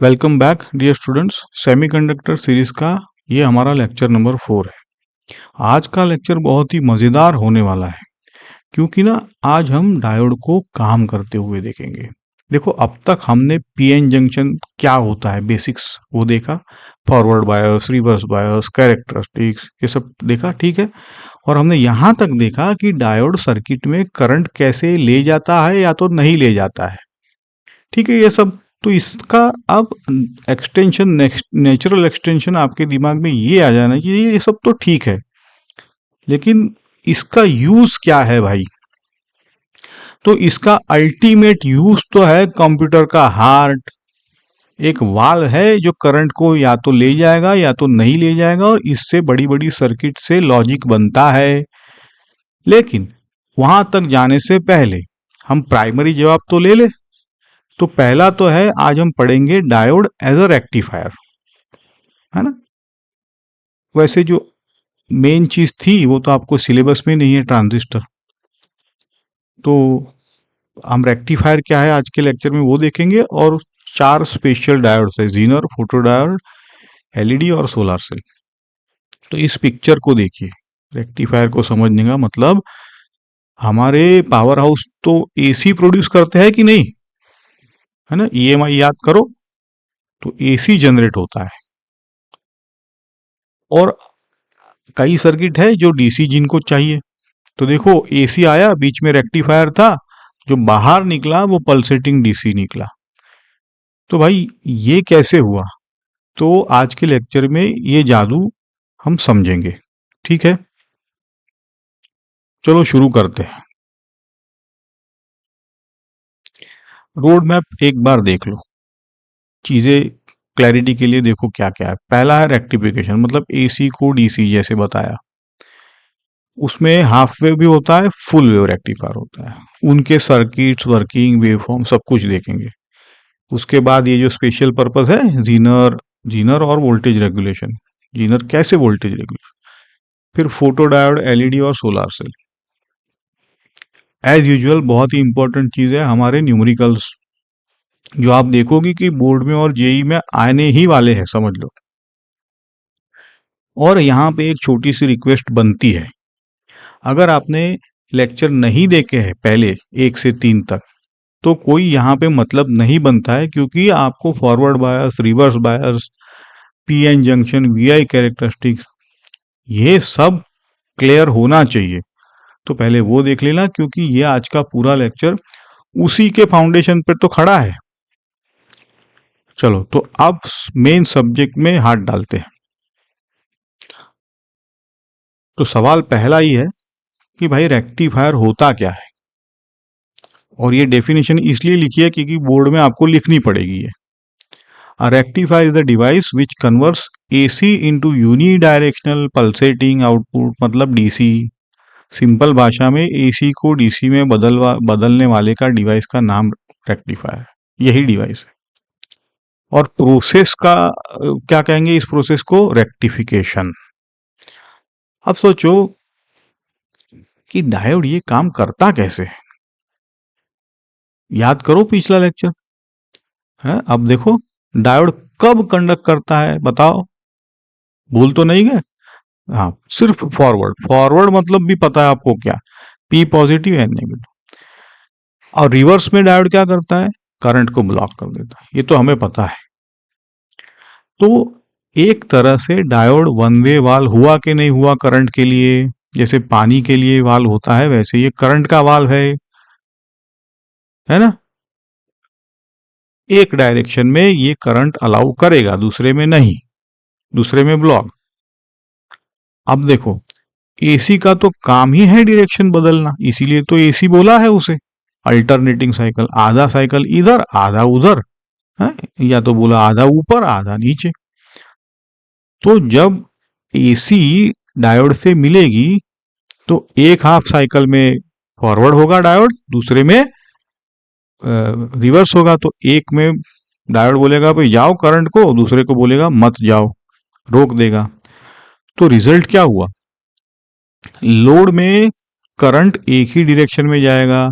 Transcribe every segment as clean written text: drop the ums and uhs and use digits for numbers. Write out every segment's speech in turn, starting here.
Welcome back dear students. Semiconductor series का ये हमारा लेक्चर नंबर 4 है। आज का लेक्चर बहुत ही मज़ेदार होने वाला है क्योंकि ना आज हम डायोड को काम करते हुए देखेंगे। देखो, अब तक हमने पीएन जंक्शन क्या होता है बेसिक्स वो देखा, forward bias, reverse bias, characteristics, ये सब देखा, ठीक है। और हमने यहाँ तक देखा कि डायोड सर्किट में करंट कैसे ले जाता है या तो नहीं ले जाता है, ठीक है, ये सब। तो इसका अब एक्सटेंशन, नेचुरल एक्सटेंशन आपके दिमाग में ये आ जाना कि ये सब तो ठीक है, लेकिन इसका यूज क्या है भाई। तो इसका अल्टीमेट यूज तो है कंप्यूटर का हार्ट। एक वाल्व है जो करंट को या तो ले जाएगा या तो नहीं ले जाएगा, और इससे बड़ी बड़ी सर्किट से लॉजिक बनता है। लेकिन वहां तक जाने से पहले हम प्राइमरी जवाब तो ले ले। तो पहला तो है, आज हम पढ़ेंगे डायोड एज अ रेक्टिफायर, है ना। वैसे जो मेन चीज थी वो तो आपको सिलेबस में नहीं है, ट्रांजिस्टर। तो हम रेक्टिफायर क्या है आज के लेक्चर में वो देखेंगे, और 4 स्पेशल डायोड्स है, जीनर, फोटो डायोड, एलईडी और सोलर सेल। तो इस पिक्चर को देखिए, रेक्टिफायर को समझने का मतलब, हमारे पावर हाउस तो एसी प्रोड्यूस करते हैं कि नहीं, है ना। ईएमआई याद करो, तो एसी जनरेट होता है। और कई सर्किट है जो डीसी जिनको चाहिए। तो देखो, एसी आया, बीच में रेक्टिफायर था, जो बाहर निकला वो पल्सेटिंग डीसी निकला। तो भाई ये कैसे हुआ, तो आज के लेक्चर में ये जादू हम समझेंगे, ठीक है। चलो शुरू करते हैं। रोड मैप एक बार देख लो, चीजें क्लैरिटी के लिए देखो क्या क्या है। पहला है रेक्टिफिकेशन, मतलब एसी को डीसी जैसे बताया, उसमें हाफ वेव भी होता है, फुल वेव रेक्टिफायर होता है। उनके सर्किट्स, वर्किंग, वेवफॉर्म सब कुछ देखेंगे। उसके बाद ये जो स्पेशल पर्पस है, जीनर, जीनर और वोल्टेज रेगुलेशन। जीनर कैसे वोल्टेज रेगुलेशन, फिर फोटो डायोड, एलईडी और सोलर सेल। एज यूजुअल बहुत ही इंपॉर्टेंट चीज है हमारे न्यूमेरिकल्स, जो आप देखोगे कि बोर्ड में और जेई में आने ही वाले हैं, समझ लो। और यहाँ पे एक छोटी सी रिक्वेस्ट बनती है, अगर आपने लेक्चर नहीं देखे हैं पहले 1 से 3 तक, तो कोई यहाँ पे मतलब नहीं बनता है, क्योंकि आपको forward bias, reverse bias, PN junction, VI characteristics, ये सब क्लियर होना चाहिए। तो पहले वो देख लेना, क्योंकि ये आज का पूरा लेक्चर उसी के फाउंडेशन पर तो खड़ा है। चलो, तो अब मेन सब्जेक्ट में हाथ डालते हैं। तो सवाल पहला ही है कि भाई रेक्टिफायर होता क्या है, और ये डेफिनेशन इसलिए लिखी है क्योंकि बोर्ड में आपको लिखनी पड़ेगी ये। A rectifier is the device which converts AC into unidirectional pulsating output, मतलब DC। सिंपल भाषा में AC को DC में बदलने वाले का डिवाइस का नाम रेक्टिफायर, यही डिवाइस है। और प्रोसेस का क्या कहेंगे, इस प्रोसेस को रेक्टिफिकेशन। अब सोचो कि डायोड ये काम करता कैसे है। याद करो पिछला लेक्चर है। अब देखो, डायोड कब कंडक्ट करता है बताओ, भूल तो नहीं गए। हाँ, सिर्फ फॉरवर्ड। फॉरवर्ड मतलब भी पता है आपको क्या, पी पॉजिटिव एन नेगेटिव। और रिवर्स में डायोड क्या करता है, करंट को ब्लॉक कर देता है, ये तो हमें पता है। तो एक तरह से डायोड वन वे वाल्व हुआ कि नहीं हुआ करंट के लिए, जैसे पानी के लिए वाल्व होता है, वैसे ये करंट का वाल्व है ना। एक डायरेक्शन में ये करंट अलाउ करेगा, दूसरे में नहीं, दूसरे में ब्लॉक। अब देखो, एसी का तो काम ही है डायरेक्शन बदलना, इसीलिए तो एसी बोला है उसे। अल्टरनेटिंग साइकिल, आधा साइकिल इधर आधा उधर, है, या तो बोला आधा ऊपर आधा नीचे। तो जब एसी डायोड से मिलेगी, तो एक हाफ साइकिल में फॉरवर्ड होगा डायोड, दूसरे में रिवर्स होगा। तो एक में डायोड बोलेगा भाई जाओ करंट को, दूसरे को बोलेगा मत जाओ, रोक देगा। तो रिजल्ट क्या हुआ, लोड में करंट एक ही डायरेक्शन में जाएगा।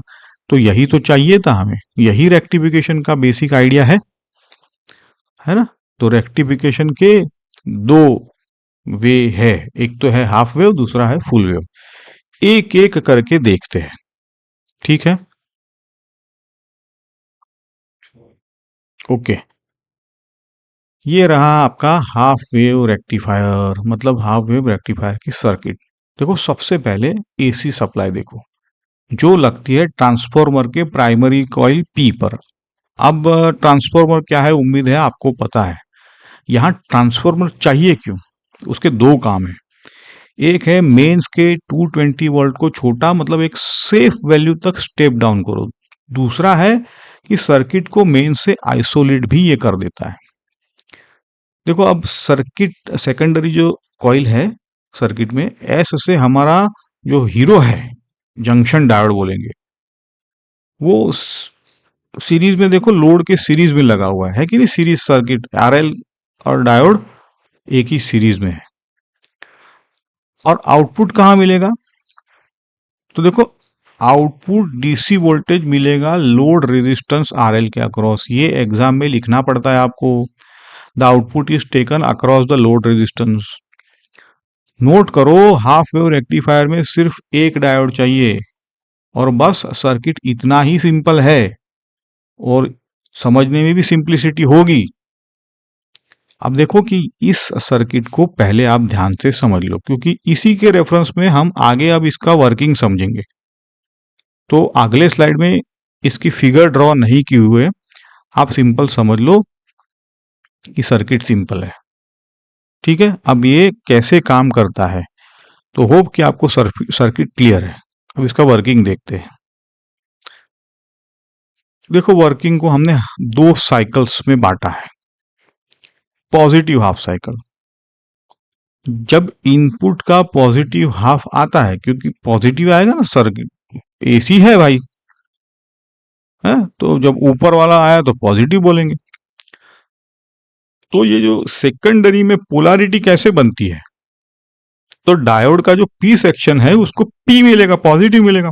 तो यही तो चाहिए था हमें, यही रेक्टिफिकेशन का बेसिक आइडिया है है ना। तो रेक्टिफिकेशन के दो वे है, एक तो है हाफ वेव, दूसरा है फुल वेव। एक एक करके देखते हैं, ठीक है। ओके, ये रहा आपका हाफ वेव रेक्टिफायर, मतलब हाफ वेव रेक्टिफायर की सर्किट। देखो सबसे पहले एसी सप्लाई देखो, जो लगती है ट्रांसफॉर्मर के प्राइमरी कॉइल पी पर। अब ट्रांसफॉर्मर क्या है, उम्मीद है आपको पता है। यहाँ ट्रांसफॉर्मर चाहिए क्यों, उसके दो काम है। एक है मेंस के 220 वोल्ट को छोटा, मतलब एक सेफ वैल्यू तक स्टेप डाउन करो। दूसरा है कि सर्किट को मेन से आइसोलेट भी ये कर देता है। देखो अब सर्किट सेकेंडरी जो कॉइल है सर्किट में, एस से हमारा जो हीरो है, जंक्शन डायोड बोलेंगे, वो सीरीज में देखो, लोड के सीरीज में लगा हुआ है कि नहीं। सीरीज सर्किट, आरएल और डायोड एक ही सीरीज में है। और आउटपुट कहाँ मिलेगा, तो देखो आउटपुट डीसी वोल्टेज मिलेगा लोड रेजिस्टेंस आरएल के अक्रॉस। ये एग्जाम में लिखना पड़ता है आपको। The output is taken across the load resistance. Note करो, हाफ वेव रेक्टिफायर में सिर्फ एक डायोड चाहिए और बस सर्किट इतना ही सिंपल है, और समझने में भी सिंप्लिसिटी होगी। अब देखो कि इस सर्किट को पहले आप ध्यान से समझ लो, क्योंकि इसी के रेफरेंस में हम आगे अब इसका वर्किंग समझेंगे। तो अगले स्लाइड में इसकी फिगर ड्रॉ नहीं की हुए, आप सिंपल समझ लो कि सर्किट सिंपल है, ठीक है। अब ये कैसे काम करता है, तो होप कि आपको सर्किट क्लियर है। अब इसका वर्किंग देखते हैं। देखो वर्किंग को हमने दो साइकिल्स में बांटा है। पॉजिटिव हाफ साइकिल, जब इनपुट का पॉजिटिव हाफ आता है, क्योंकि पॉजिटिव आएगा ना, सर्किट एसी है भाई, है, तो जब ऊपर वाला आया तो पॉजिटिव बोलेंगे। तो ये जो सेकेंडरी में पोलैरिटी कैसे बनती है, तो डायोड का जो पी सेक्शन है उसको पी मिलेगा, पॉजिटिव मिलेगा,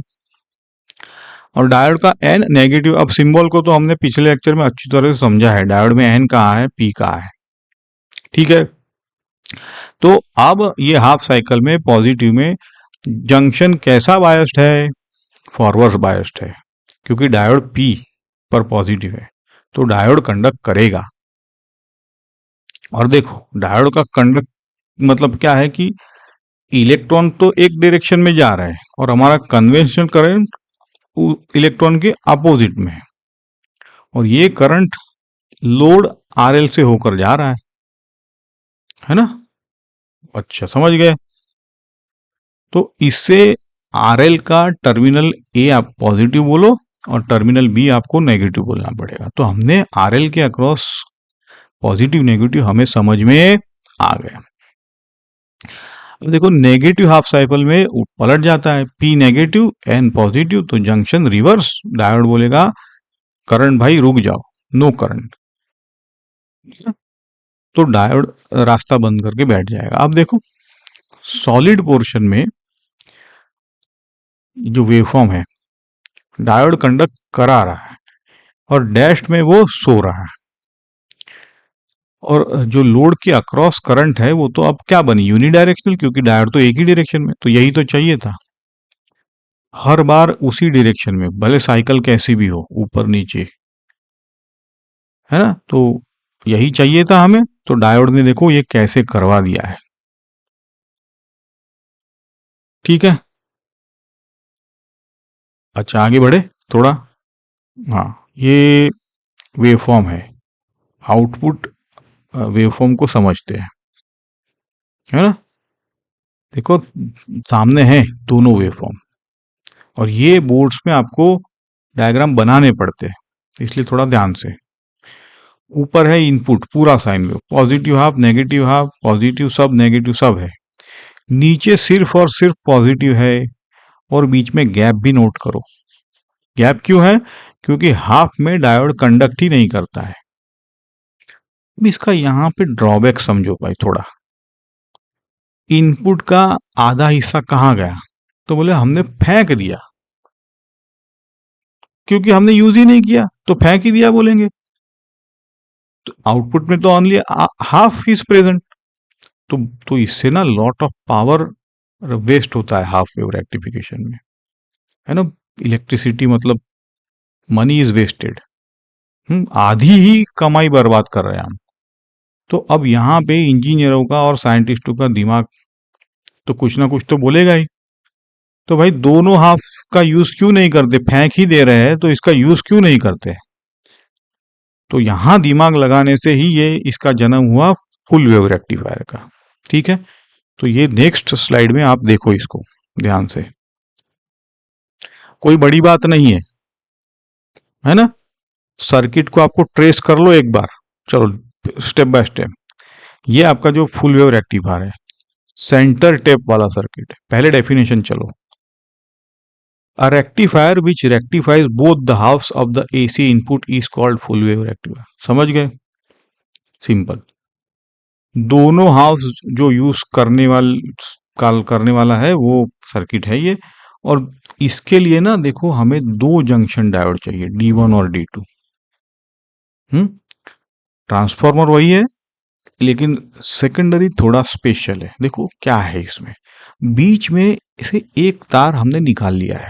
और डायोड का एन नेगेटिव। अब सिंबल को तो हमने पिछले लेक्चर में अच्छी तरह से समझा है, डायोड में एन कहाँ है, पी कहाँ है, ठीक है। तो अब ये हाफ साइकिल में पॉजिटिव में जंक्शन कैसा बायस्ड है, फॉरवर्ड बायस्ड है, क्योंकि डायोड पी पर पॉजिटिव है, तो डायोड कंडक्ट करेगा। और देखो डायोड का कंडक्ट मतलब क्या है कि इलेक्ट्रॉन तो एक डायरेक्शन में जा रहा है और हमारा कन्वेंशनल करंट इलेक्ट्रॉन के अपोजिट में है, और ये करंट लोड आरएल से होकर जा रहा है ना। अच्छा समझ गए। तो इससे आरएल का टर्मिनल ए आप पॉजिटिव बोलो और टर्मिनल बी आपको नेगेटिव बोलना पड़ेगा। तो हमने आरएल के अक्रॉस पॉजिटिव नेगेटिव हमें समझ में आ गया। अब देखो नेगेटिव हाफ साइकिल में पलट जाता है, पी नेगेटिव एन पॉजिटिव, तो जंक्शन रिवर्स। डायोड बोलेगा करंट भाई रुक जाओ, नो करंट, तो डायोड रास्ता बंद करके बैठ जाएगा। अब देखो सॉलिड पोर्शन में जो वेवफॉर्म है, डायोड कंडक्ट करा रहा है और डैश में वो सो रहा है, और जो लोड के अक्रॉस करंट है वो तो अब क्या बनी, यूनिडायरेक्शनल, क्योंकि डायोड तो एक ही डायरेक्शन में, तो यही तो चाहिए था, हर बार उसी डायरेक्शन में, भले साइकिल कैसी भी हो, ऊपर नीचे, है ना। तो यही चाहिए था हमें, तो डायोड ने देखो ये कैसे करवा दिया है, ठीक है। अच्छा आगे बढ़े थोड़ा। हाँ, ये वेवफॉर्म है, आउटपुट वेवफॉर्म को समझते हैं, है ना। देखो सामने है दोनों वेवफॉर्म, और ये बोर्ड्स में आपको डायग्राम बनाने पड़ते हैं, इसलिए थोड़ा ध्यान से। ऊपर है इनपुट पूरा sine wave, positive half negative half, positive सब नेगेटिव सब है। नीचे सिर्फ और सिर्फ पॉजिटिव है, और बीच में गैप भी नोट करो। गैप क्यों है, क्योंकि हाफ में डायोड कंडक्ट ही नहीं करता है। अब इसका यहां पे ड्रॉबैक समझो भाई थोड़ा। इनपुट का आधा हिस्सा कहाँ गया, तो बोले हमने फेंक दिया, क्योंकि हमने यूज ही नहीं किया, तो फेंक ही दिया बोलेंगे। आउटपुट में तो ओनली हाफ इज प्रेजेंट। तो इससे ना लॉट ऑफ पावर वेस्ट होता है हाफ वेव रेक्टिफिकेशन में, है ना। इलेक्ट्रिसिटी मतलब मनी इज वेस्टेड, आधी ही कमाई बर्बाद कर रहे हैं हम। तो अब यहाँ पे इंजीनियरों का और साइंटिस्टों का दिमाग तो कुछ ना कुछ तो बोलेगा ही। तो भाई दोनों हाफ का यूज क्यों नहीं करते, फेंक ही दे रहे हैं तो इसका यूज क्यों नहीं करते। तो यहां दिमाग लगाने से ही ये इसका जन्म हुआ फुल वेव रेक्टिफायर का। ठीक है, तो ये नेक्स्ट स्लाइड में आप देखो इसको ध्यान से, कोई बड़ी बात नहीं है ना। सर्किट को आपको ट्रेस कर लो एक बार, चलो स्टेप बाय स्टेप। ये आपका जो फुल वेव रेक्टिफायर है, सेंटर टेप वाला सर्किट है। पहले डेफिनेशन चलो, a rectifier which rectifies both the halves of the AC input is called full wave rectifier। समझ गए, सिंपल। दोनों हाफ्स जो यूज करने वाला है वो सर्किट है ये। और इसके लिए ना देखो हमें दो जंक्शन डायोड चाहिए, D1 और D2। ट्रांसफॉर्मर वही है लेकिन सेकेंडरी थोड़ा स्पेशल है। देखो क्या है इसमें, बीच में इसे एक तार हमने निकाल लिया है,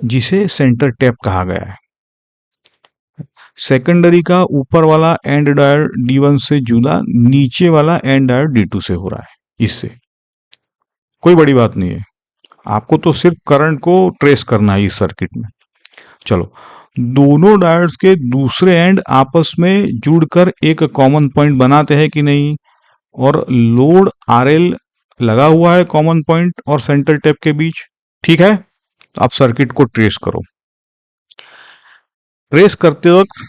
जिसे सेंटर टैप कहा गया है। सेकेंडरी का ऊपर वाला एंड डायोड D1 से जुदा, नीचे वाला एंड डायोड D2 से हो रहा है। इससे कोई बड़ी बात नहीं है, आपको तो सिर्फ करंट को ट्रेस करना है इस सर्किट में। चलो, दोनों डायोड्स के दूसरे एंड आपस में जुड़कर एक कॉमन पॉइंट बनाते हैं कि नहीं, और लोड RL लगा हुआ है कॉमन पॉइंट और सेंटर टैप के बीच। ठीक है, आप सर्किट को ट्रेस करो। ट्रेस करते वक्त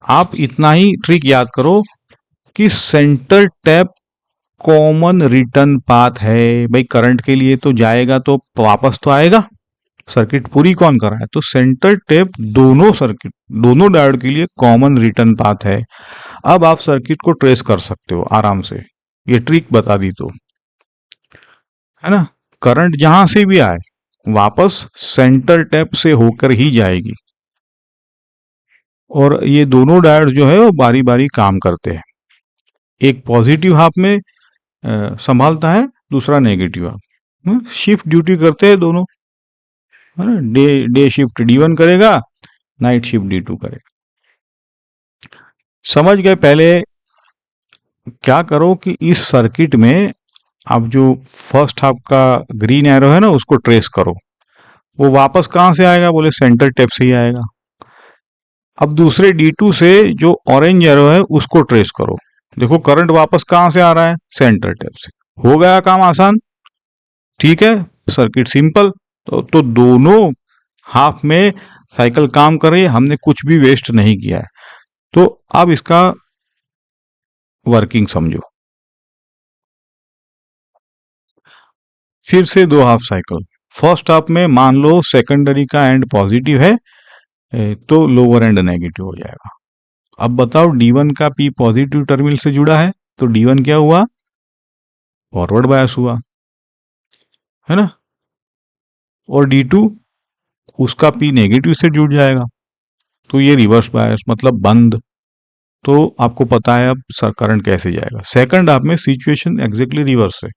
आप इतना ही ट्रिक याद करो कि centre tap common return path है। भाई करंट के लिए तो जाएगा तो वापस तो आएगा, सर्किट पूरी कौन कर रहा है, तो सेंटर टैप दोनों डायोड के लिए कॉमन रिटर्न पाथ है। अब आप सर्किट को ट्रेस कर सकते हो आराम से, ये ट्रिक बता दी तो, है ना। करंट जहां से भी आए वापस सेंटर टैप से होकर ही जाएगी। और ये दोनों डायोड जो है वो बारी बारी काम करते हैं, एक पॉजिटिव हाफ में संभालता है, दूसरा नेगेटिव हाफ। शिफ्ट ड्यूटी करते हैं दोनों, है ना। डे शिफ्ट D1 करेगा, नाइट शिफ्ट D2 करेगा। समझ गए। पहले क्या करो कि इस सर्किट में आप जो फर्स्ट हाफ का ग्रीन एरो है ना उसको ट्रेस करो। वो वापस कहां से आएगा, बोले सेंटर टैप से ही आएगा। अब दूसरे D2 से जो ऑरेंज एरो है उसको ट्रेस करो। देखो करंट वापस कहां से आ रहा है, सेंटर टैप से। हो गया काम आसान। ठीक है, सर्किट सिंपल। तो दोनों हाफ में साइकिल काम कर रही है, हमने कुछ भी वेस्ट नहीं किया है। तो अब इसका वर्किंग समझो। फिर से दो हाफ साइकिल। फर्स्ट हाफ में मान लो सेकेंडरी का एंड पॉजिटिव है, तो लोअर एंड नेगेटिव हो जाएगा। अब बताओ D1 का P पॉजिटिव टर्मिनल से जुड़ा है, तो D1 क्या हुआ, फॉरवर्ड बायस हुआ, है ना। और D2 उसका P नेगेटिव से जुड़ जाएगा, तो ये रिवर्स बायस मतलब बंद। तो आपको पता है अब करंट कैसे जाएगा। सेकंड हाफ में सिचुएशन एग्जैक्टली रिवर्स है,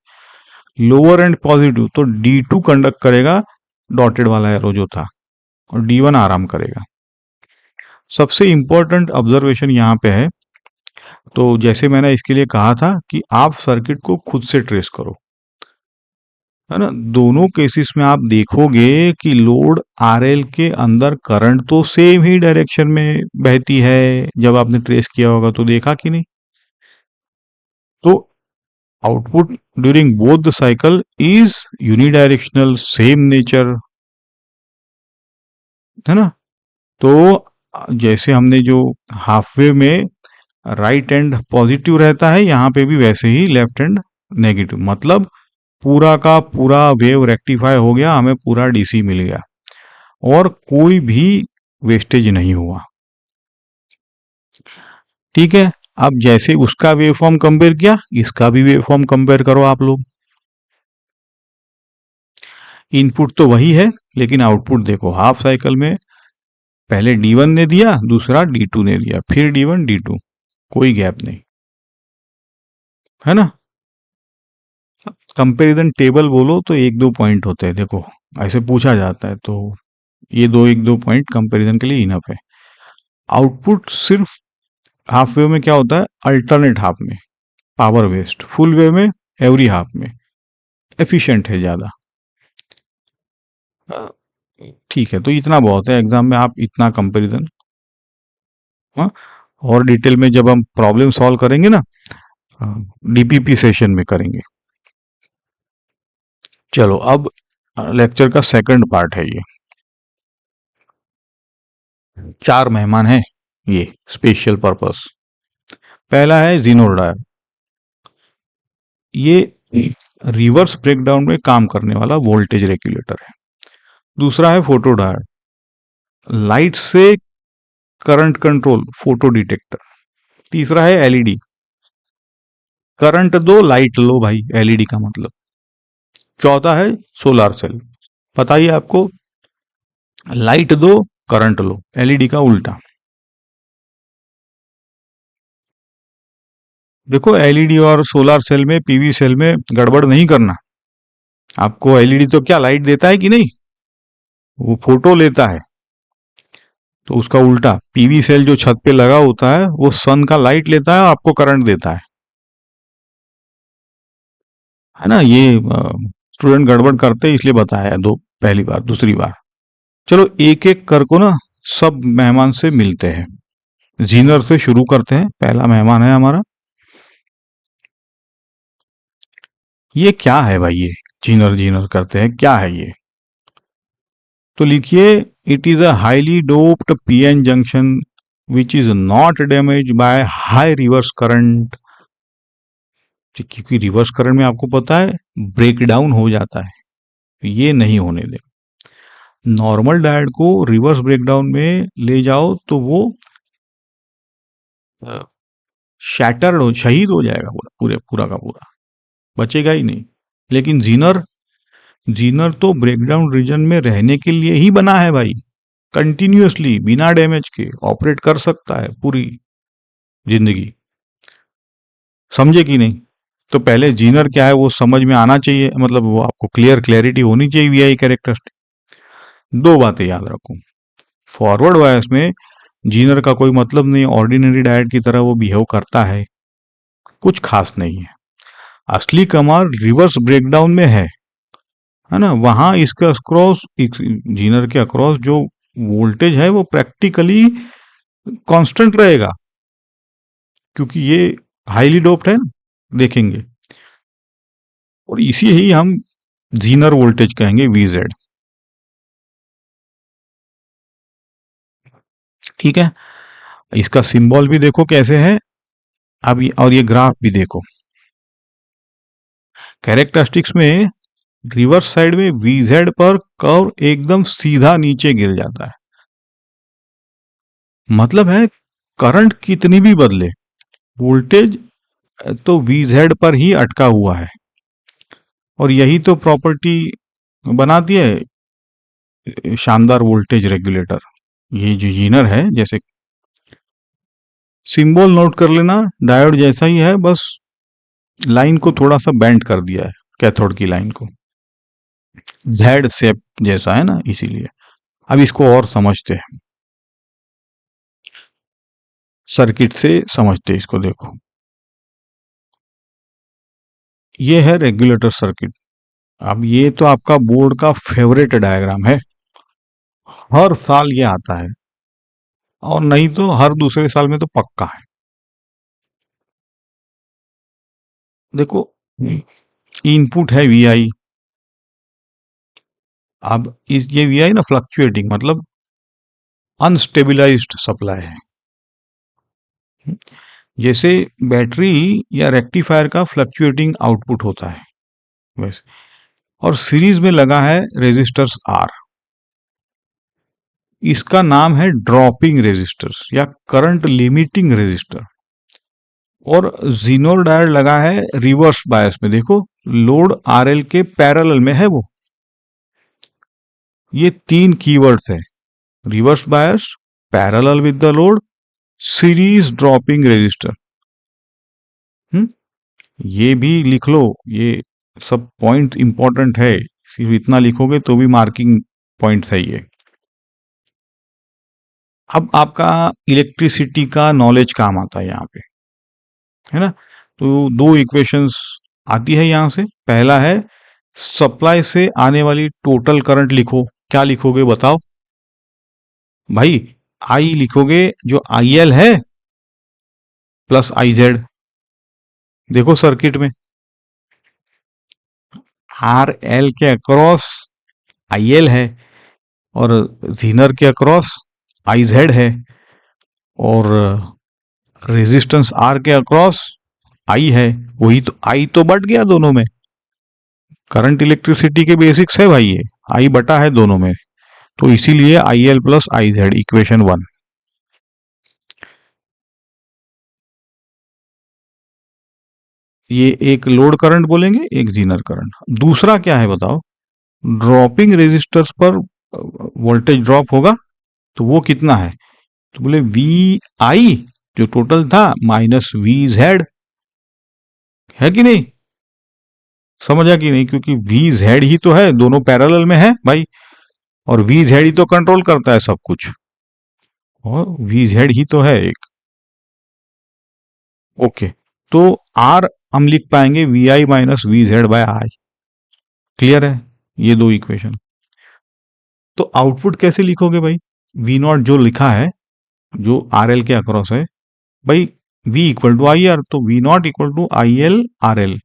लोअर एंड पॉजिटिव, तो D2 कंडक्ट करेगा, डॉटेड वाला एरो जो था, और D1 आराम करेगा। सबसे इंपॉर्टेंट ऑब्जर्वेशन यहाँ पे है, तो जैसे मैंने इसके लिए कहा था कि आप सर्किट को खुद से ट्रेस करो, है ना। दोनों केसेस में आप देखोगे कि लोड RL के अंदर करंट तो सेम ही डायरेक्शन में बहती है। जब आपने ट्रेस किया होगा तो देखा कि नहीं। तो output during both the cycle is unidirectional, same nature, है ना। तो जैसे हमने जो हाफ वेव में राइट एंड पॉजिटिव रहता है, यहाँ पे भी वैसे ही लेफ्ट एंड नेगेटिव, मतलब पूरा का पूरा वेव रेक्टिफाई हो गया, हमें पूरा DC मिल गया और कोई भी वेस्टेज नहीं हुआ। ठीक है, अब जैसे उसका वेव फॉर्म कंपेयर किया, इसका भी वेव फॉर्म कंपेयर करो आप लोग। इनपुट तो वही है लेकिन आउटपुट देखो, हाफ साइकिल में पहले D1 ने दिया, दूसरा D2 ने दिया, फिर D1 D2, कोई गैप नहीं, है ना। कंपैरिजन टेबल बोलो तो एक दो पॉइंट होते हैं, देखो ऐसे पूछा जाता है तो ये दो एक दो पॉइंट कंपैरिजन के लिए इनफ है। आउटपुट सिर्फ हाफ वेव में क्या होता है, अल्टरनेट हाफ में पावर वेस्ट, फुल वेव में एवरी हाफ में एफिशिएंट है ज़्यादा। ठीक है, तो इतना बहुत है, एग्जाम में आप इतना कंपैरिजन, हाँ, और डिटेल में जब हम प्रॉब्लम सॉल्व करेंगे ना, डीपीपी सेशन में करेंगे। चलो अब लेक्चर का सेकंड पार्ट है ये। 4 मेहमान हैं ये स्पेशल पर्पस। पहला है जीनोर डायल, ये रिवर्स ब्रेकडाउन में काम करने वाला वोल्टेज रेगुलेटर है। दूसरा है फोटो डायोड, लाइट से करंट कंट्रोल फोटो डिटेक्टर। तीसरा है एलईडी, करंट दो लाइट लो भाई, एलईडी का मतलब। चौथा है सोलर सेल, बताइए आपको, लाइट दो करंट लो, एलईडी का उल्टा। देखो एलईडी और सोलर सेल में, पीवी सेल में गड़बड़ नहीं करना। आपको एलईडी तो क्या लाइट देता है कि नहीं, वो फोटो लेता है, तो उसका उल्टा पीवी सेल जो छत पे लगा होता है वो सन का लाइट लेता है और आपको करंट देता है ना। ये स्टूडेंट गड़बड़ करते हैं, इसलिए बताया दो, पहली बार दूसरी बार। चलो एक एक कर को ना सब मेहमान से मिलते हैं। जीनर से शुरू करते हैं, पहला मेहमान है हमारा, ये क्या है भाई, ये जीनर जीनर करते हैं, क्या है ये, तो लिखिए, it is a highly doped PN junction which is not damage by high reverse current. क्योंकि रिवर्स करंट में आपको पता है ब्रेक डाउन हो जाता है, ये नहीं होने दे। नॉर्मल डायोड को रिवर्स ब्रेकडाउन में ले जाओ तो वो शैटर्ड हो, शहीद हो जाएगा पूरा, पूरा का पूरा बचेगा ही नहीं। लेकिन जीनर, जीनर तो ब्रेकडाउन रीजन में रहने के लिए ही बना है भाई, कंटिन्यूअसली बिना डैमेज के ऑपरेट कर सकता है पूरी जिंदगी, समझे कि नहीं। तो पहले जीनर क्या है वो समझ में आना चाहिए, मतलब वो आपको क्लियरिटी होनी चाहिए वीआई कैरेक्टरिस्टिक। दो बातें याद रखो, फॉरवर्ड बायस में जीनर का कोई मतलब नहीं, ऑर्डिनरी डायोड की तरह वो बिहेव करता है, कुछ खास नहीं है। असली कमाल रिवर्स ब्रेकडाउन में है ना, वहां इसके अक्रॉस, जीनर के अक्रॉस जो वोल्टेज है वो प्रैक्टिकली कांस्टेंट रहेगा, क्योंकि ये हाईली डोप्ड है ना, देखेंगे। और इसी ही हम जीनर वोल्टेज कहेंगे वीजेड, ठीक है। इसका सिंबल भी देखो कैसे है, अब और ये ग्राफ भी देखो। कैरेक्टरिस्टिक्स में रिवर्स साइड में वीजेड पर कर्व एकदम सीधा नीचे गिर जाता है, मतलब है करंट कितनी भी बदले वोल्टेज तो वीजेड पर ही अटका हुआ है। और यही तो प्रॉपर्टी बनाती है शानदार वोल्टेज रेगुलेटर। ये जो जीनर है, जैसे सिंबल नोट कर लेना, डायोड जैसा ही है, बस लाइन को थोड़ा सा बेंड कर दिया है, कैथोड की लाइन को जेड शेप जैसा है ना, इसीलिए। अब इसको और समझते हैं, सर्किट से समझते हैं इसको, देखो ये है रेगुलेटर सर्किट। अब ये तो आपका बोर्ड का फेवरेट डायग्राम है, हर साल ये आता है, और नहीं तो हर दूसरे साल में तो पक्का है। देखो इनपुट है वीआई, अब इस ये वीआई ना फ्लक्चुएटिंग, मतलब अनस्टेबिलाइज्ड सप्लाई है, जैसे बैटरी या रेक्टिफायर का फ्लक्चुएटिंग आउटपुट होता है वैसे। और सीरीज में लगा है रेजिस्टर्स आर, इसका नाम है ड्रॉपिंग रेजिस्टर्स या करंट लिमिटिंग रेजिस्टर। और जीनोर डायोड लगा है रिवर्स बायस में, देखो लोड आरएल के पैरेलल में है वो। ये 3 कीवर्ड्स है, reverse bias, parallel with the load, series dropping resistor. Hmm ये भी लिख लो, ये सब पॉइंट इंपॉर्टेंट है, सिर्फ इतना लिखोगे तो भी मार्किंग पॉइंट है ये। अब आपका इलेक्ट्रिसिटी का नॉलेज काम आता है यहाँ पे, है ना। तो दो इक्वेशंस आती है यहाँ से। पहला है सप्लाई से आने वाली टोटल करंट लिखो। क्या लिखोगे बताओ भाई? आई लिखोगे, जो आई एल है प्लस आई जेड। देखो सर्किट में आर एल के अक्रॉस आई एल है, और जीनर के अक्रॉस आई जेड है, और रेजिस्टेंस आर के अक्रॉस आई है। वही तो, आई तो बट गया दोनों में। करंट इलेक्ट्रिसिटी के बेसिक्स है भाई, ये आई बटा है दोनों में। तो इसीलिए आई L plus I Z, equation 1। ये एक लोड करंट बोलेंगे, एक जीनर करंट। दूसरा क्या है बताओ? ड्रॉपिंग रेजिस्टर्स पर वोल्टेज ड्रॉप होगा, तो वो कितना है? तो बोले वी आई जो टोटल था माइनस वी जेड, है कि नहीं? समझा कि नहीं? क्योंकि वी जेड ही तो है, दोनों पैरेलल में है भाई, और वी जेड ही तो कंट्रोल करता है सब कुछ, और वी जेड ही तो है एक। ओके, तो आर हम लिख पाएंगे V I minus V Z by I. Clear है ये दो इक्वेशन? तो आउटपुट कैसे लिखोगे भाई? वी नॉट जो लिखा है, जो आर एल के अक्रॉस है भाई, V equal to I R, तो V not equal to I L R L.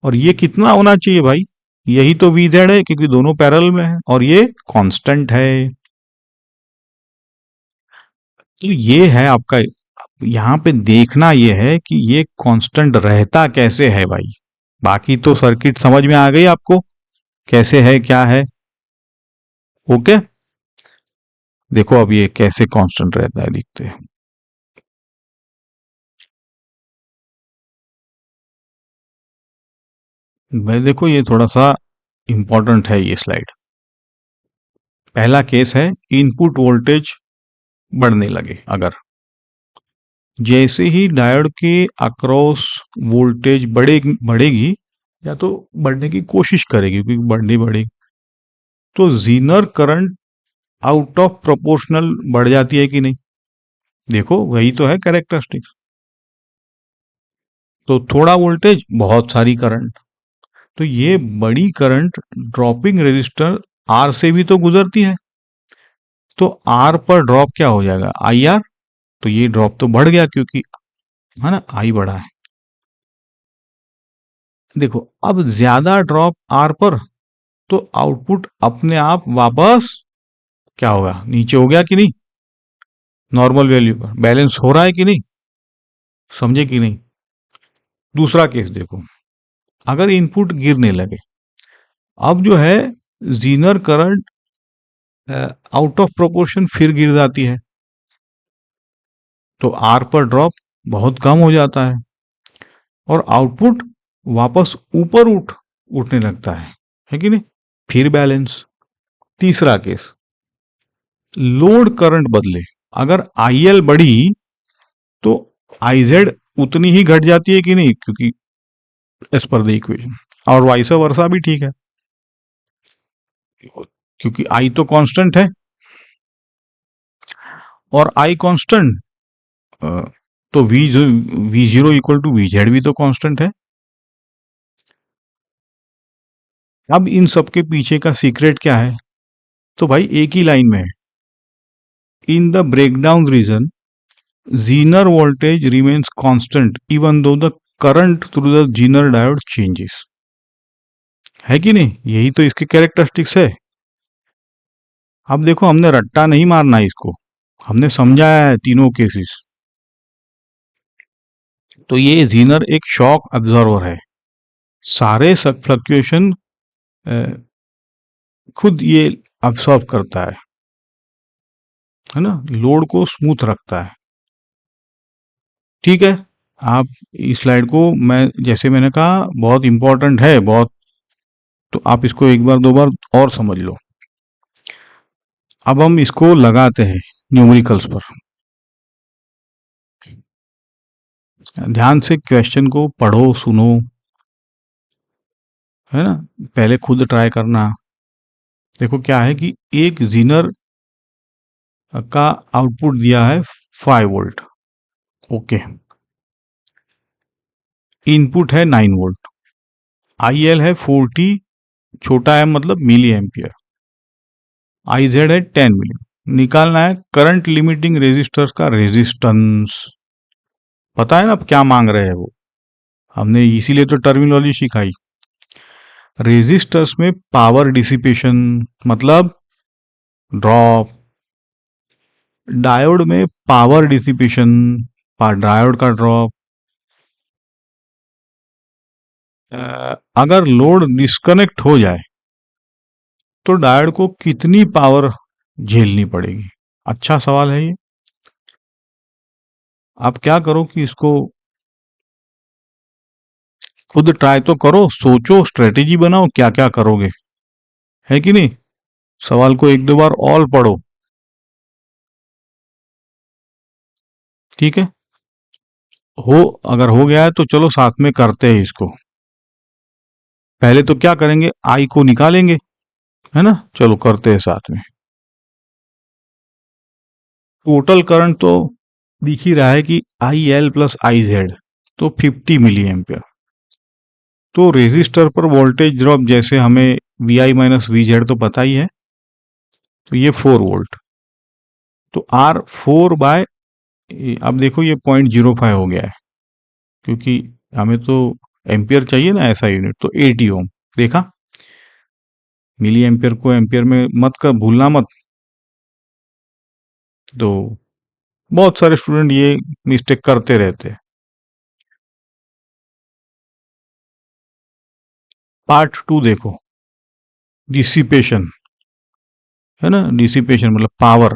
और ये कितना होना चाहिए भाई? यही तो वी जेड है, क्योंकि दोनों पैरेलल में है, और ये कांस्टेंट है। तो ये है आपका, यहाँ पे देखना ये है कि ये कांस्टेंट रहता कैसे है भाई। बाकी तो सर्किट समझ में आ गई आपको, कैसे है क्या है। ओके, देखो अब ये कैसे कांस्टेंट रहता है, लिखते हैं। भाई देखो, ये थोड़ा सा इंपॉर्टेंट है ये स्लाइड। पहला केस है, इनपुट वोल्टेज बढ़ने लगे अगर, जैसे ही डायोड के अक्रॉस वोल्टेज बढ़ेगी, या तो बढ़ने की कोशिश करेगी, क्योंकि बढ़ेगी, तो Zener current out of proportional बढ़ जाती है कि नहीं? देखो वही तो है कैरेक्टरिस्टिक्स। तो थोड़ा वोल्टेज, बहुत सारी करंट। तो ये बड़ी करंट ड्रॉपिंग रेजिस्टर आर से भी तो गुजरती है, तो आर पर ड्रॉप क्या हो जाएगा? आई आर। तो ये ड्रॉप तो बढ़ गया, क्योंकि है ना, आई बढ़ा है। देखो अब ज्यादा ड्रॉप आर पर, तो आउटपुट अपने आप वापस क्या होगा? नीचे हो गया कि नहीं? नॉर्मल वैल्यू पर बैलेंस हो रहा है कि नहीं? समझे कि नहीं? दूसरा केस देखो, अगर इनपुट गिरने लगे, अब जो है Zener current out of proportion फिर गिर जाती है, तो आर पर ड्रॉप बहुत कम हो जाता है, और आउटपुट वापस ऊपर उठने लगता है कि नहीं? फिर बैलेंस। तीसरा केस, लोड करंट बदले, अगर आईएल बढ़ी तो आईजेड उतनी ही घट जाती है कि नहीं? क्योंकि एज पर द इक्वेशन, और वाइस वर्सा भी ठीक है, क्योंकि आई तो कांस्टेंट है, और आई कांस्टेंट, तो V zero equal to V Z भी तो कांस्टेंट है। अब इन सब के पीछे का सीक्रेट क्या है? तो भाई एक ही लाइन में है, in the breakdown region Zener voltage remains constant even though the current through the Zener diode changes. है कि नहीं? यही तो इसके कैरेक्टरिस्टिक्स है। अब देखो, हमने रट्टा नहीं मारना है इसको, हमने समझाया है तीनों केसेस। तो ये जीनर एक शॉक अब्जॉर्वर है, सारे फ्लक्चुएशन खुद ये अब्सॉर्ब करता है ना, लोड को स्मूथ रखता है। ठीक है, आप इस स्लाइड को, मैं जैसे मैंने कहा, बहुत इंपॉर्टेंट है बहुत, तो आप इसको एक बार दो बार और समझ लो। अब हम इसको लगाते हैं न्यूमेरिकल्स पर। ध्यान से क्वेश्चन को पढ़ो, सुनो, है ना, पहले खुद ट्राई करना। देखो क्या है कि एक जीनर का आउटपुट दिया है 5 वोल्ट, ओके, इनपुट है 9 वोल्ट, आई एल है 40, छोटा है मतलब मिली एम्पियर, आई जेड है 10 मिली। निकालना है करंट लिमिटिंग रेजिस्टर्स का रेजिस्टेंस। पता है ना अब क्या मांग रहे हैं वो, हमने इसीलिए तो टर्मिनोलॉजी सिखाई। रेजिस्टर्स में पावर डिसिपेशन मतलब ड्रॉप, डायोड में पावर डिसिपेशन, डायोड का ड्रॉप। अगर लोड डिस्कनेक्ट हो जाए तो डायोड को कितनी पावर झेलनी पड़ेगी? अच्छा सवाल है ये। आप क्या करो कि इसको खुद ट्राई तो करो, सोचो, स्ट्रेटेजी बनाओ क्या क्या करोगे, है कि नहीं। सवाल को एक दो बार और पढ़ो, ठीक है। हो अगर हो गया है तो चलो साथ में करते हैं इसको। पहले तो क्या करेंगे, आई को निकालेंगे, है ना, चलो करते हैं साथ में। टोटल करंट तो दिख ही रहा है कि I L plus I Z, तो 50 मिली एम्पियर। तो रेजिस्टर पर वोल्टेज ड्रॉप जैसे हमें V I minus V Z तो पता ही है, तो ये 4 वोल्ट, तो आर 4 बाय, अब देखो ये 0.05 हो गया है, क्योंकि हमें तो एम्पियर चाहिए ना ऐसा यूनिट, तो 80 ओम। देखा, मिली एम्पियर को एम्पियर में मत कर भूलना मत। तो बहुत सारे स्टूडेंट ये मिस्टेक करते रहते हैं। पार्ट 2 देखो, डिसिपेशन, है ना, डिसिपेशन मतलब पावर।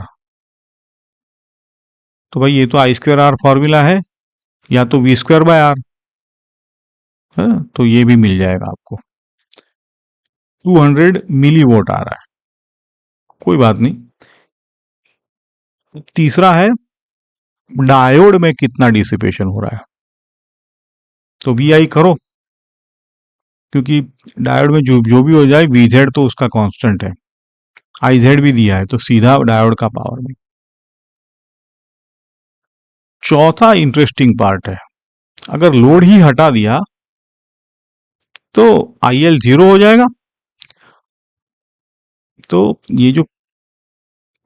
तो भाई ये तो आई स्क्वायर आर फॉर्मूला है, या तो वी स्क्वायर बाय आर, है ना, तो ये भी मिल जाएगा आपको। 200 मिली वोट आ रहा है, कोई बात नहीं। तीसरा है डायोड में कितना डिसिपेशन हो रहा है, तो वी आई करो, क्योंकि डायोड में जो जो भी हो जाए वी जेड तो उसका कांस्टेंट है, आई जेड भी दिया है, तो सीधा डायोड का पावर में। चौथा इंटरेस्टिंग पार्ट है, अगर लोड ही हटा दिया तो आई एल 0 हो जाएगा। तो ये जो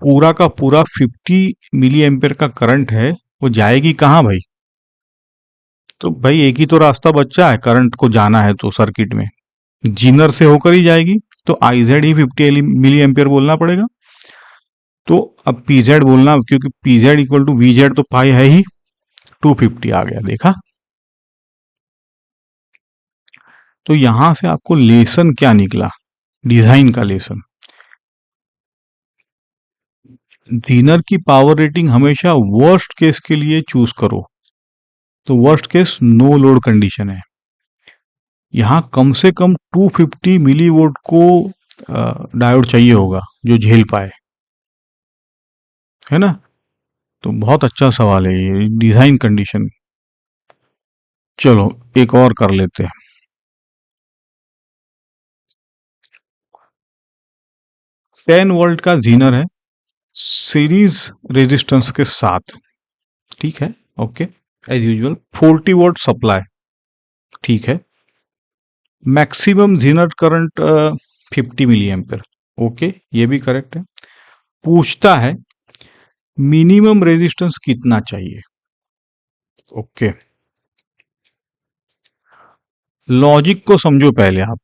पूरा का पूरा 50 मिली एम्पियर का करंट है, वो जाएगी कहाँ भाई? तो भाई एक ही तो रास्ता बचा है करंट को जाना है, तो सर्किट में जीनर से होकर ही जाएगी, तो I Z he 50 milli ampere बोलना पड़ेगा। तो अब पी जेड बोलना, क्योंकि P Z equal to V Z तो पाई है ही, 250 आ गया, देखा। तो यहां से आपको लेसन क्या निकला, डिजाइन का लेसन। जीनर की पावर रेटिंग हमेशा वर्स्ट केस के लिए चूज करो, तो worst case no load condition है। यहाँ कम से कम 250 मिली वोल्ट को डायोड चाहिए होगा जो झेल पाए, है ना। तो बहुत अच्छा सवाल है ये, डिजाइन कंडीशन। चलो एक और कर लेते हैं। 10 वोल्ट का जीनर है सीरीज रेजिस्टेंस के साथ, ठीक है, okay, as usual 40 volt supply, ठीक है। Maximum Zener current 50 milliampere, okay, ये भी करेक्ट है। पूछता है मिनिमम रेजिस्टेंस कितना चाहिए, ओके। लॉजिक को समझो पहले आप,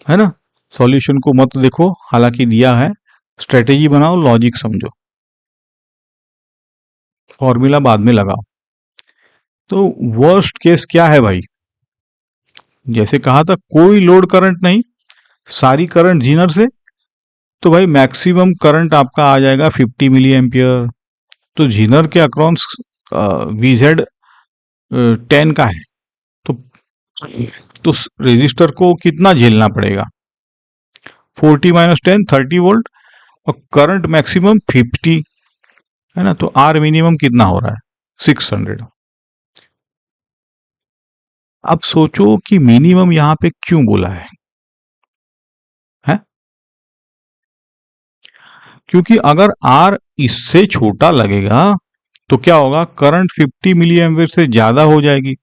है ना, सॉल्यूशन को मत देखो, हालांकि दिया है, स्ट्रेटेजी बनाओ, लॉजिक समझो, फॉर्मूला बाद में लगाओ। तो वर्स्ट केस क्या है भाई, जैसे कहा था कोई लोड करंट नहीं, सारी करंट जीनर से, तो भाई मैक्सिमम करंट आपका आ जाएगा 50 मिली एम्पियर। तो जीनर के अक्रॉस वीजेड 10 का है, तो तो रेजिस्टर को कितना झेलना पड़ेगा, 40 माइनस 10 30 वोल्ट, और करंट मैक्सिमम 50, है ना, तो आर मिनिमम कितना हो रहा है, 600। अब सोचो कि मिनिमम यहां पे क्यों बोला है? क्योंकि अगर आर इससे छोटा लगेगा तो क्या होगा, करंट 50 मिली एम्पियर से ज्यादा हो जाएगी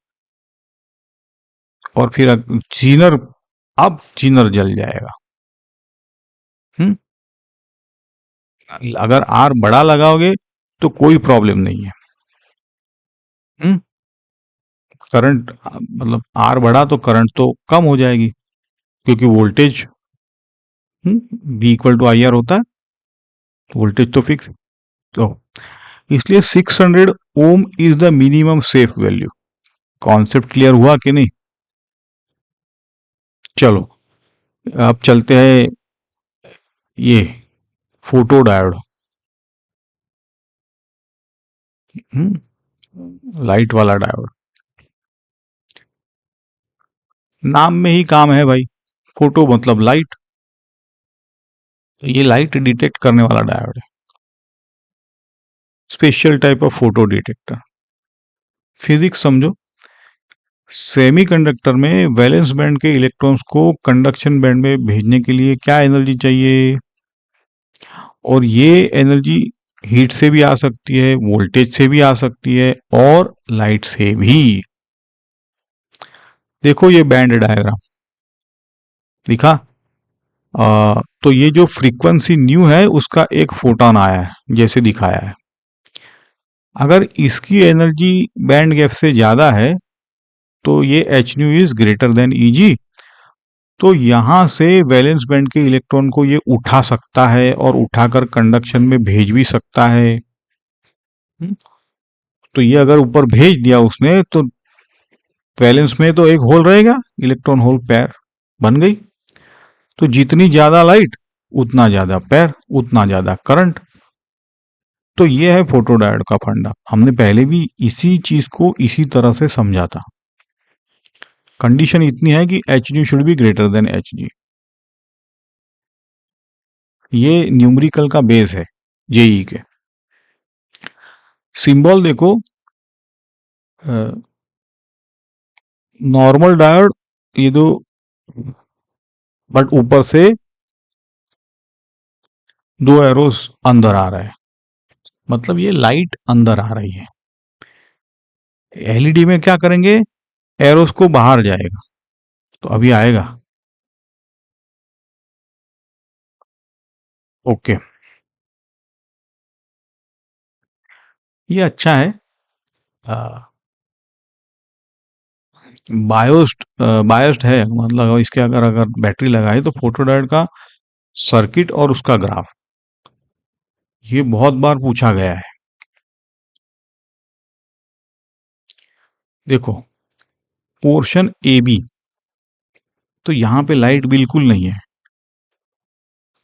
और फिर जीनर, अब जीनर जल जाएगा। हम्म अगर आर बड़ा लगाओगे तो कोई प्रॉब्लम नहीं है। हम्म करंट मतलब आर बढ़ा तो करंट तो कम हो जाएगी, क्योंकि voltage V equal to I R होता है, वोल्टेज तो फिक्स। तो इसलिए 600 ohm is the minimum safe value. Concept clear हुआ कि नहीं? चलो अब चलते हैं ये फोटो डायोड। लाइट वाला डायोड, नाम में ही काम है भाई, फोटो मतलब लाइट, तो ये लाइट डिटेक्ट करने वाला डायोड है, special type of photo detector. Physics समझो। सेमीकंडक्टर में वैलेंस बैंड के इलेक्ट्रॉन्स को कंडक्शन बैंड में भेजने के लिए क्या एनर्जी चाहिए? और ये एनर्जी हीट से भी आ सकती है, वोल्टेज से भी आ सकती है, और लाइट से भी। देखो ये बैंड डायग्राम दिखा। तो ये जो फ्रीक्वेंसी न्यू है उसका एक फोटोन आया है जैसे दिखाया है। अगर इसकी एनर्जी बैंड गैप से ज्यादा है तो ये h nu is greater than E g, तो यहां से वैलेंस बैंड के इलेक्ट्रॉन को ये उठा सकता है और उठाकर कंडक्शन में भेज भी सकता है। हम्म, तो ये अगर ऊपर भेज दिया उसने तो वैलेंस में तो एक होल रहेगा, इलेक्ट्रॉन होल पेयर बन गई। तो जितनी ज्यादा लाइट उतना ज्यादा पेयर, उतना ज्यादा करंट। तो ये है फोटोडायोड का फंडा। हमने पहले भी इसी चीज को इसी तरह से समझा था। कंडीशन इतनी है कि H nu should be greater then H G. ये न्यूमेरिकल का बेस है जेई के। सिंबल देखो, नॉर्मल डायोड, ये दो, बट ऊपर से दो एरोस अंदर आ रहे हैं, मतलब ये लाइट अंदर आ रही है। एलईडी में क्या करेंगे, एरोस को बाहर जाएगा, तो अभी आएगा। ओके, ये अच्छा है। बायोस्ड बायोस्ड है, मतलब इसके अगर अगर बैटरी लगाए तो फोटोडायोड का सर्किट और उसका ग्राफ, ये बहुत बार पूछा गया है। देखो पोर्शन ए बी, तो यहां पे लाइट बिल्कुल नहीं है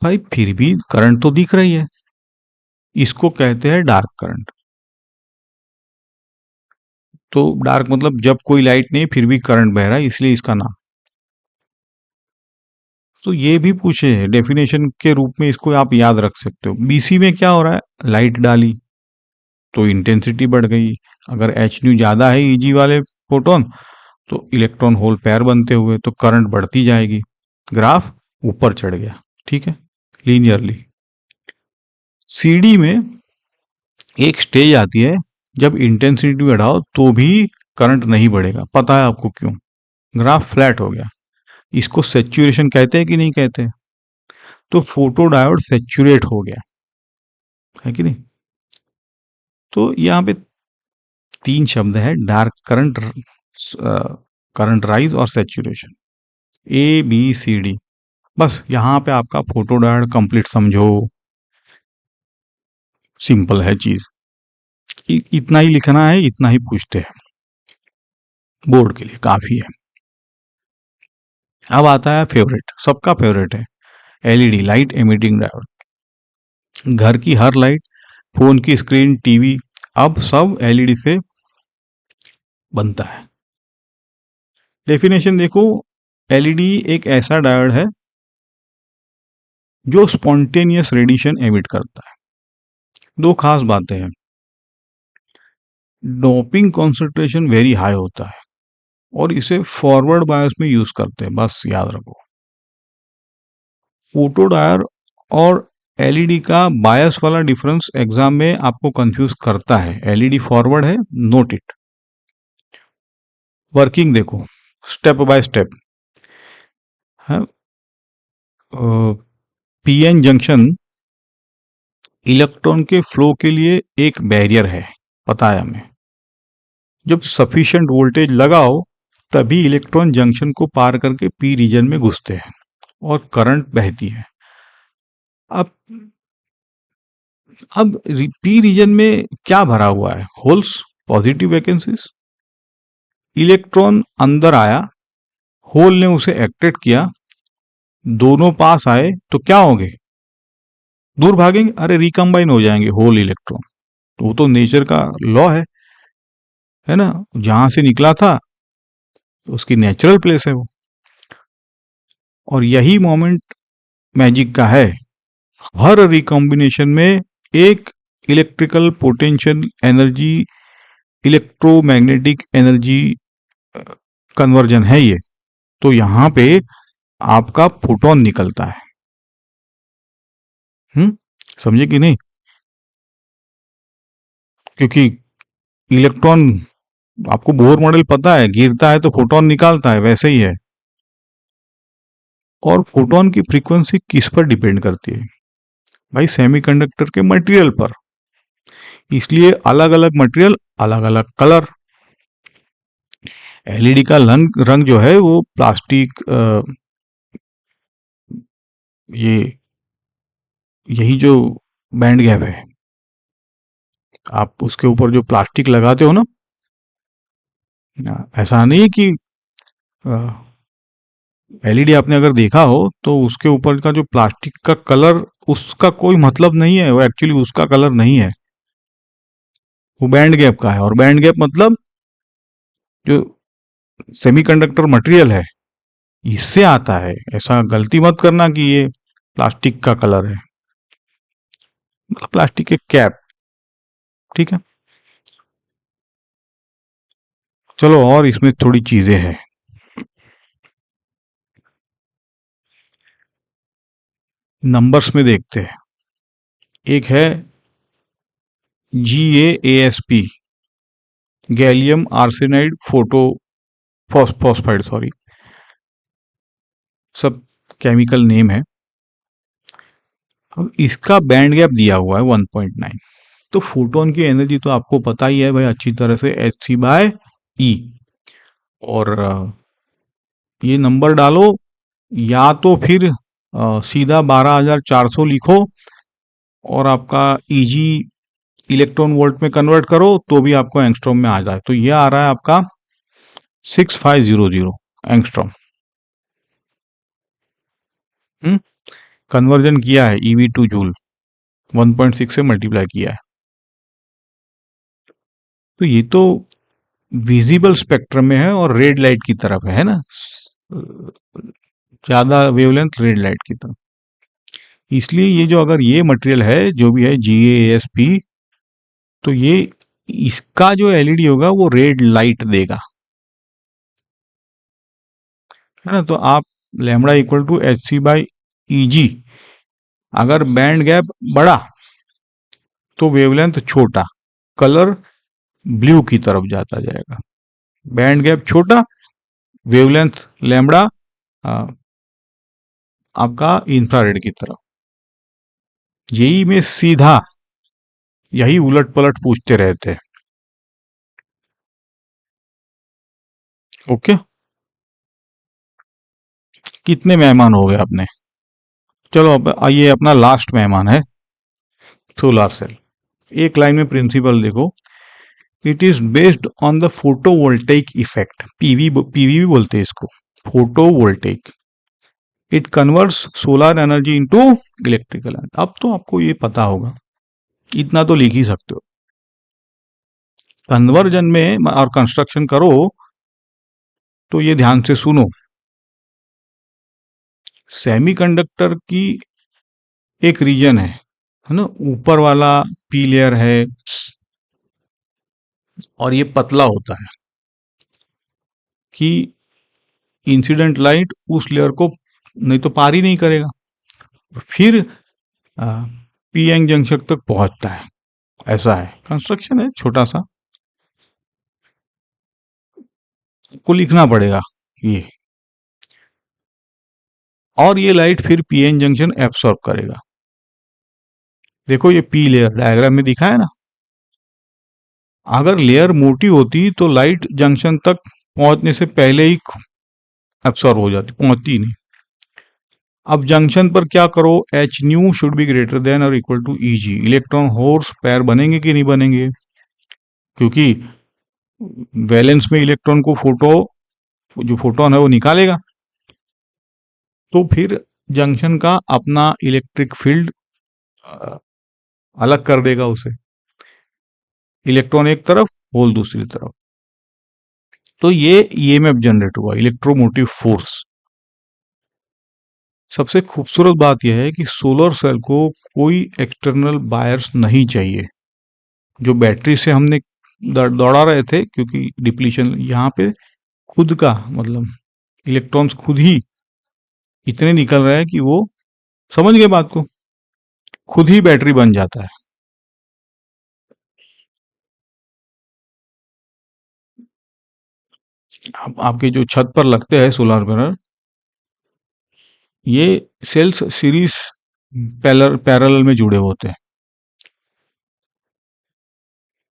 भाई, फिर भी करंट तो दिख रही है, इसको कहते हैं डार्क करंट। तो डार्क मतलब जब कोई लाइट नहीं फिर भी करंट बह रहा है, इसलिए इसका नाम। तो ये भी पूछे है डेफिनेशन के रूप में, इसको आप याद रख सकते हो। बीसी में क्या हो रहा है, लाइट डाली तो इंटेंसिटी बढ़ गई। अगर एच न्यू ज्यादा है ईजी वाले फोटोन, तो इलेक्ट्रॉन होल पेयर बनते हुए तो करंट बढ़ती जाएगी, ग्राफ ऊपर चढ़ गया। ठीक है, लीनियरली। सीडी में एक स्टेज आती है जब इंटेंसिटी बढ़ाओ तो भी करंट नहीं बढ़ेगा, पता है आपको क्यों? ग्राफ फ्लैट हो गया। इसको सेचुरेशन कहते हैं कि नहीं कहते? तो फोटो डायोड सेचुरेट हो गया है कि नहीं? तो यहाँ पे तीन शब्द है, डार्क करंट, करंट राइज और saturation, A B C D. बस यहाँ पे आपका फोटो डायोड कंप्लीट समझो, सिंपल है चीज। इतना ही लिखना है, इतना ही पूछते हैं, बोर्ड के लिए काफी है। अब आता है फेवरेट, सबका फेवरेट है, एलईडी, लाइट एमिटिंग डायोड। घर की हर लाइट, फोन की स्क्रीन, टीवी, अब सब एलईडी से बनता है। डेफिनेशन देखो, एलईडी एक ऐसा डायोड है जो स्पॉन्टेनियस रेडिएशन एमिट करता है। दो खास बातें हैं, डोपिंग कॉन्सेंट्रेशन वेरी हाई होता है, और इसे फॉरवर्ड बायस में यूज करते हैं, बस याद रखो। फोटो डायोड और एलईडी का बायस वाला डिफरेंस एग्जाम में आपको कंफ्यूज करता है। एलईडी फॉरवर्ड है, नोट इट। वर्किंग देखो स्टेप बाय स्टेप है। पीएन जंक्शन इलेक्ट्रॉन के फ्लो के लिए एक बैरियर है, पता है हमें। जब सफिशिएंट वोल्टेज लगाओ तभी इलेक्ट्रॉन जंक्शन को पार करके पी रीजन में घुसते हैं और करंट बहती है। अब पी रीजन में क्या भरा हुआ है? Holes, positive vacancies. इलेक्ट्रॉन अंदर आया, होल ने उसे एक्ट्रैक्ट किया, दोनों पास आए तो क्या होंगे? दूर भागेंगे, अरे रिकम्बाइन हो जाएंगे होल इलेक्ट्रॉन। तो वो तो नेचर का लॉ है ना। जहां से निकला था उसकी नेचुरल प्लेस है वो। और यही मोमेंट मैजिक का है। हर रिकॉम्बिनेशन में एक electrical potential energy, electromagnetic energy conversion है ये। तो यहां पे आपका फोटोन निकलता है। समझे कि नहीं? क्योंकि इलेक्ट्रॉन, आपको बोर मॉडल पता है, गिरता है तो फोटोन निकालता है, वैसे ही है। और फोटोन की फ्रीक्वेंसी किस पर डिपेंड करती है? भाई सेमीकंडक्टर के मटेरियल पर। इसलिए अलग अलग मटेरियल, अलग अलग कलर। एलईडी का रंग जो है वो प्लास्टिक, ये यही जो बैंड गैप है, आप उसके ऊपर जो प्लास्टिक लगाते हो ना, ऐसा नहीं कि एलईडी आपने अगर देखा हो तो उसके ऊपर का जो प्लास्टिक का कलर, उसका कोई मतलब नहीं है, वो एक्चुअली उसका कलर नहीं है, वो बैंड गैप का है। और बैंड गैप मतलब जो सेमीकंडक्टर मटेरियल है इससे आता है। ऐसा गलती मत करना कि ये प्लास्टिक का कलर है, मतलब प्लास्टिक के कैप। ठीक है, चलो और इसमें थोड़ी चीजें हैं। नंबर्स में देखते हैं। एक है GaAsP, gallium arsenide photo phosphide, sorry, सब केमिकल नेम है। अब इसका बैंड गैप दिया हुआ है 1.9। तो फोटोन की एनर्जी तो आपको पता ही है भाई अच्छी तरह से, hc/e। और ये नंबर डालो, या तो फिर सीधा 12,400 लिखो और आपका ईजी इलेक्ट्रॉन वोल्ट में कन्वर्ट करो तो भी आपको एंगस्ट्रॉम में आ जाए। तो ये आ रहा है आपका 6500 एंगस्ट्रॉम। कन्वर्जन किया है EV to जूल, 1.6 से मल्टीप्लाई किया है। तो ये तो विजिबल स्पेक्ट्रम में है और रेड लाइट की तरफ है ना, ज्यादा वेवलेंथ रेड लाइट की तरफ। इसलिए ये जो, अगर ये मटेरियल है जो भी है GaAsP, तो ये, इसका जो एलईडी होगा वो रेड लाइट देगा, है ना। तो आप लैम्बडा इक्वल टू hc/Eg, अगर बैंड गैप बड़ा तो वेवलेंथ छोटा, कलर ब्लू की तरफ जाता जाएगा। बैंड गैप छोटा, वेवलेंथ लैम्बडा आपका इंफ्रारेड की तरफ। जेई में सीधा यही उलट पलट पूछते रहते हैं। ओके, कितने मेहमान हो गए अपने? चलो अब ये अपना लास्ट मेहमान है, सोलर सेल। एक लाइन में प्रिंसिपल देखो। It is based on the photovoltaic effect, PV भी बोलते हैं इसको, photovoltaic. It converts solar energy into electrical energy. अब तो आपको ये पता होगा, इतना तो लिख ही सकते हो। कन्वर्जन में और कंस्ट्रक्शन करो तो ये ध्यान से सुनो। सेमीकंडक्टर की एक रीजन है ना, ऊपर वाला पी लेयर है और ये पतला होता है। कि इंसिडेंट लाइट उस लेयर को नहीं तो पार ही नहीं करेगा, फिर पी एन जंक्शन तक पहुंचता है। ऐसा है, कंस्ट्रक्शन है छोटा सा, को लिखना पड़ेगा ये। और ये लाइट फिर पीएन जंक्शन एब्सॉर्ब करेगा। देखो ये पी लेयर डायग्राम में दिखा है ना। अगर लेयर मोटी होती तो लाइट जंक्शन तक पहुंचने से पहले ही एब्सॉर्ब हो जाती, पहुंचती ही नहीं। अब जंक्शन पर क्या करो, h nu should be greater than और equal to E g. Electron holes pair बनेंगे कि नहीं बनेंगे, क्योंकि वैलेंस में इलेक्ट्रॉन को जो फोटोन है वो निकालेगा, तो फिर जंक्शन का अपना इलेक्ट्रिक फील्ड अलग कर देगा उसे, इलेक्ट्रॉन एक तरफ होल दूसरी तरफ। तो ये ईएमएफ जनरेट हुआ, इलेक्ट्रोमोटिव फोर्स। सबसे खूबसूरत बात यह है कि सोलर सेल को कोई एक्सटर्नल बायर्स नहीं चाहिए। जो बैटरी से हमने दौड़ा रहे थे, क्योंकि डिप्लीशन यहाँ पे खुद का मतलब इलेक्ट्रॉन्स खुद ही इतने निकल रहे हैं कि वो, समझ गए बात को, खुद ही बैटरी बन जाता है। आपके जो छत पर लगते हैं सोलर पैनल, ये सेल्स सीरीज पैरेलल में जुड़े होते हैं।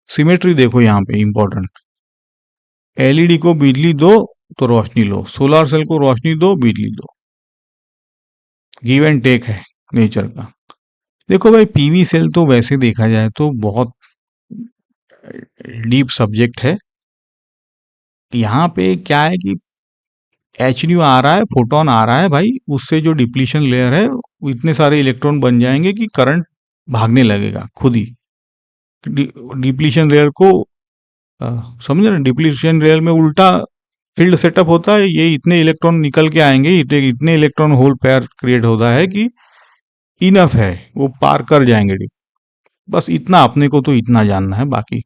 सिमेट्री देखो यहाँ पे इंपॉर्टेंट। एलईडी को बिजली दो तो रोशनी लो, सोलर सेल को रोशनी दो बिजली दो। गिव एंड टेक है नेचर का। देखो भाई, पीवी सेल तो वैसे देखा जाए तो बहुत डीप सब्जेक्ट है। यहाँ पे क्या है कि एच न्यू आ रहा है, फोटोन आ रहा है भाई, उससे जो डिप्लीशन लेयर है वो इतने सारे इलेक्ट्रॉन बन जाएंगे कि करंट भागने लगेगा खुद ही। डिप्लीशन लेयर को समझे ना, डिप्लीशन लेयर में उल्टा फील्ड सेटअप होता है। ये इतने इलेक्ट्रॉन निकल के आएंगे, इतने इलेक्ट्रॉन होल पेयर क्रिएट होता है कि इनफ है, वो पार कर जाएंगे। बस इतना अपने को तो इतना जानना है, बाकी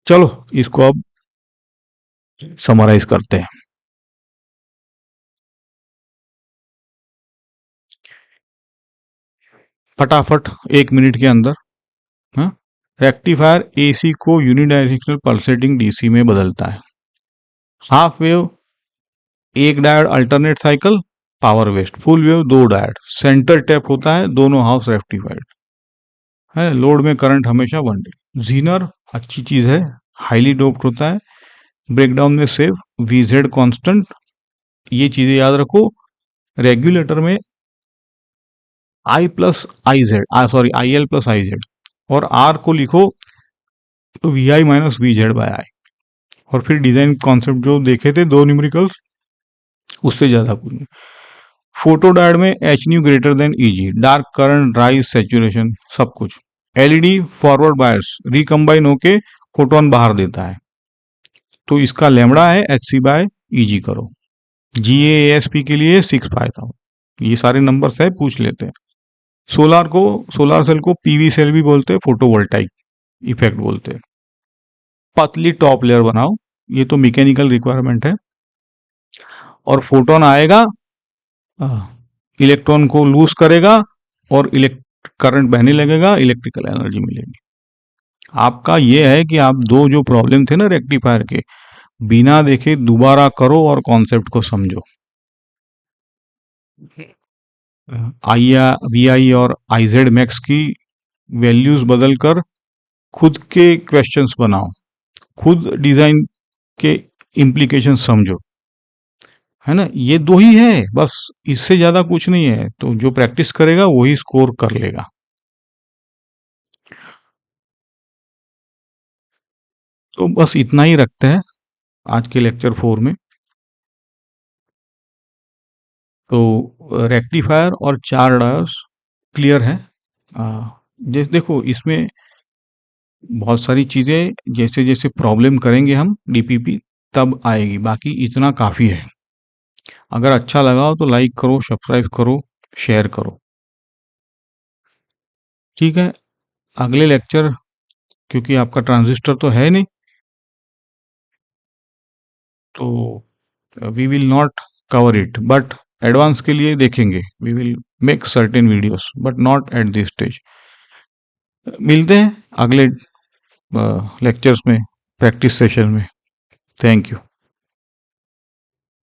चलो इसको अब समराइज करते हैं फटाफट 1 मिनट के अंदर। हाँ, रेक्टिफायर एसी को यूनिडायरेक्शनल पल्सेटिंग डीसी में बदलता है। हाफ वेव एक diode alternate cycle, power waste. Full wave दो डायोड, सेंटर टैप होता है, दोनों हाउस रेक्टिफाइड है। लोड में करंट हमेशा 1 जीनर अच्छी चीज है, हाईली डोप्ड होता है। ब्रेकडाउन में सेव, वीजेड कांस्टेंट, ये चीजें याद रखो। रेगुलेटर में I plus I Z, sorry I L plus I Z, और आर को लिखो V I minus V Z by I. और फिर डिजाइन कॉन्सेप्ट जो देखे थे दो न्यूमेरिकल्स, उससे ज्यादा कुछ नहीं। फोटो डायोड में H new greater than easy, dark current, rise, saturation, सब कुछ। एलईडी फॉरवर्ड बायस, रिकम्बाइन होके फोटोन बाहर देता है, तो इसका लेमड़ा है एच सी बाय ईजी करो। जी एस पी के लिए 6 पाया था, ये सारे नंबर्स है, पूछ लेते हैं। सोलार सेल को पीवी सेल भी बोलते हैं, फोटोवोल्टाइक इफेक्ट बोलते हैं। पतली टॉप लेयर बनाओ, ये तो मैकेनिकल रिक्वायरमेंट है। और फोटोन आएगा, इलेक्ट्रॉन को लूज करेगा और करंट बहने लगेगा, इलेक्ट्रिकल एनर्जी मिलेगी। आपका ये है कि आप दो जो प्रॉब्लम थे ना रेक्टिफायर के, बिना देखे दोबारा करो और कॉन्सेप्ट को समझो। आई वी आई और आई जेड मैक्स की वैल्यूज बदलकर खुद के क्वेश्चंस बनाओ, खुद डिजाइन के इम्प्लीकेशन समझो, है ना। ये दो ही है बस, इससे ज्यादा कुछ नहीं है। तो जो प्रैक्टिस करेगा वही स्कोर कर लेगा। तो बस इतना ही रखते हैं आज के लेक्चर 4 में। तो रेक्टिफायर और 4 डायोड्स क्लियर है। जैसे देखो इसमें बहुत सारी चीजें जैसे जैसे प्रॉब्लम करेंगे हम डीपीपी तब आएगी, बाकी इतना काफी है। अगर अच्छा लगा हो तो लाइक करो, सब्सक्राइब करो, शेयर करो। ठीक है, अगले लेक्चर, क्योंकि आपका ट्रांजिस्टर तो है नहीं, तो we will not cover it, but advance के लिए देखेंगे, we will make certain videos but not at this stage. मिलते हैं अगले लेक्चर्स में, प्रैक्टिस सेशन में। Thank you.